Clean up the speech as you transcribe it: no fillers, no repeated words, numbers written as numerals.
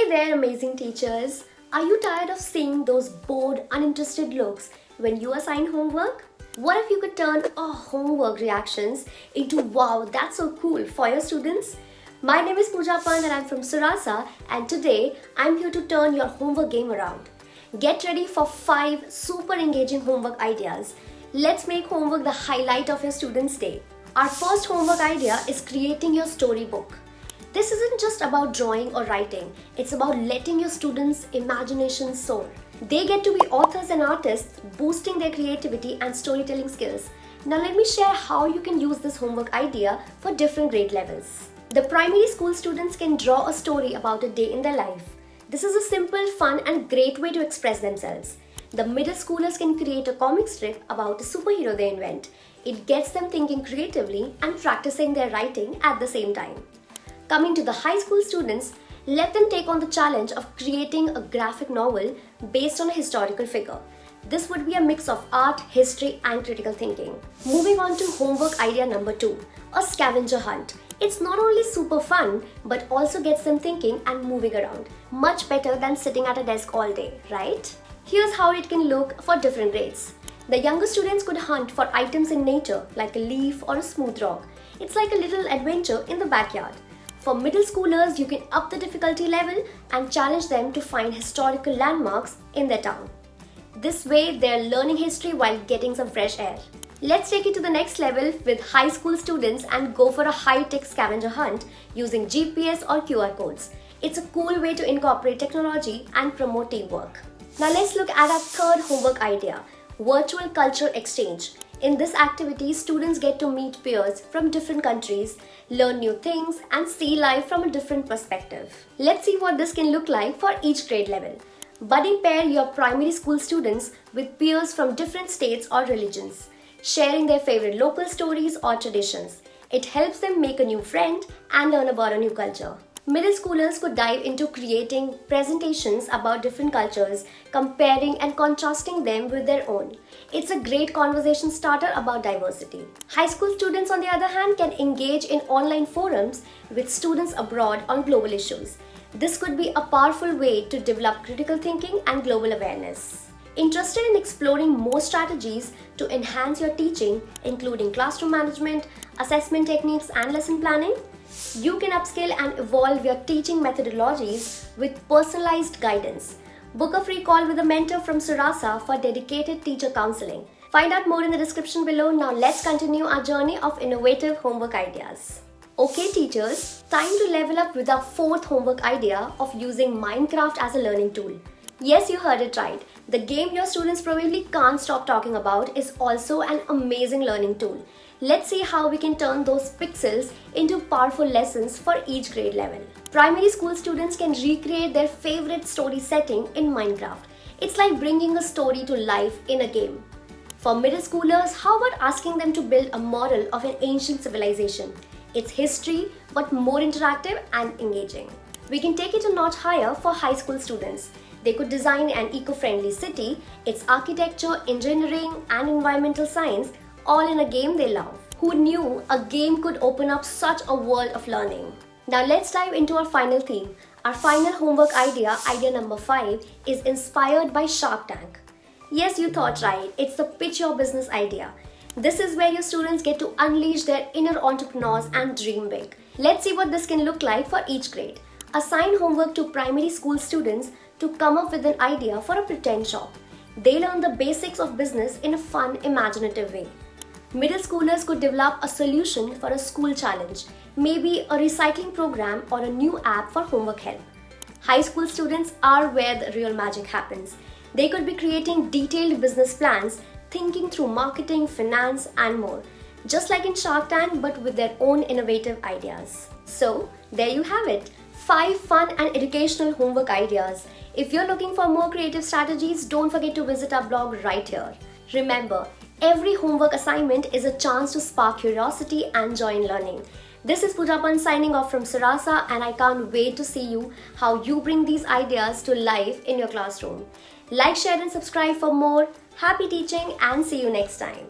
there, amazing teachers! Are you tired of seeing those bored, uninterested looks when you assign homework? What if you could turn homework reactions into wow, that's so cool for your students? My name is Pooja Pand and I'm from Suraasa, and today I'm here to turn your homework game around. Get ready for 5 super engaging homework ideas. Let's make homework the highlight of your students' day. Our first homework idea is creating your storybook. This isn't just about drawing or writing, it's about letting your students' imagination soar. They get to be authors and artists, boosting their creativity and storytelling skills. Now let me share how you can use this homework idea for different grade levels. The primary school students can draw a story about a day in their life. This is a simple, fun and great way to express themselves. The middle schoolers can create a comic strip about a superhero they invent. It gets them thinking creatively and practicing their writing at the same time. Coming to the high school students, let them take on the challenge of creating a graphic novel based on a historical figure. This would be a mix of art, history and critical thinking. Moving on to homework idea number 2, a scavenger hunt. It's not only super fun, but also gets them thinking and moving around. Much better than sitting at a desk all day, right? Here's how it can look for different grades. The younger students could hunt for items in nature like a leaf or a smooth rock. It's like a little adventure in the backyard. For middle schoolers, you can up the difficulty level and challenge them to find historical landmarks in their town. This way, they're learning history while getting some fresh air. Let's take it to the next level with high school students and go for a high-tech scavenger hunt using GPS or QR codes. It's a cool way to incorporate technology and promote teamwork. Now let's look at our third homework idea, virtual culture exchange. In this activity, students get to meet peers from different countries, learn new things, and see life from a different perspective. Let's see what this can look like for each grade level. Buddy pair your primary school students with peers from different states or religions, sharing their favorite local stories or traditions. It helps them make a new friend and learn about a new culture. Middle schoolers could dive into creating presentations about different cultures, comparing and contrasting them with their own. It's a great conversation starter about diversity. High school students, on the other hand, can engage in online forums with students abroad on global issues. This could be a powerful way to develop critical thinking and global awareness. Interested in exploring more strategies to enhance your teaching, including classroom management, assessment techniques, and lesson planning? You can upskill and evolve your teaching methodologies with personalized guidance. Book a free call with a mentor from Suraasa for dedicated teacher counseling. Find out more in the description below. Now let's continue our journey of innovative homework ideas. Okay teachers, time to level up with our fourth homework idea of using Minecraft as a learning tool. Yes, you heard it right. The game your students probably can't stop talking about is also an amazing learning tool. Let's see how we can turn those pixels into powerful lessons for each grade level. Primary school students can recreate their favorite story setting in Minecraft. It's like bringing a story to life in a game. For middle schoolers, how about asking them to build a model of an ancient civilization? It's history, but more interactive and engaging. We can take it a notch higher for high school students. They could design an eco-friendly city, its architecture, engineering, and environmental science, all in a game they love. Who knew a game could open up such a world of learning? Now let's dive into our final theme. Our final homework idea number 5, is inspired by Shark Tank. Yes, you thought right. It's the pitch your business idea. This is where your students get to unleash their inner entrepreneurs and dream big. Let's see what this can look like for each grade. Assign homework to primary school students to come up with an idea for a pretend shop. They learn the basics of business in a fun, imaginative way. Middle schoolers could develop a solution for a school challenge, maybe a recycling program or a new app for homework help. High school students are where the real magic happens. They could be creating detailed business plans, thinking through marketing, finance, and more. Just like in Shark Tank, but with their own innovative ideas. So, there you have it. 5 fun and educational homework ideas. If you're looking for more creative strategies, don't forget to visit our blog right here. Remember, every homework assignment is a chance to spark curiosity and joy in learning. This is Pooja Pand signing off from Suraasa, and I can't wait to see you how you bring these ideas to life in your classroom. Like, share and subscribe for more. Happy teaching and see you next time.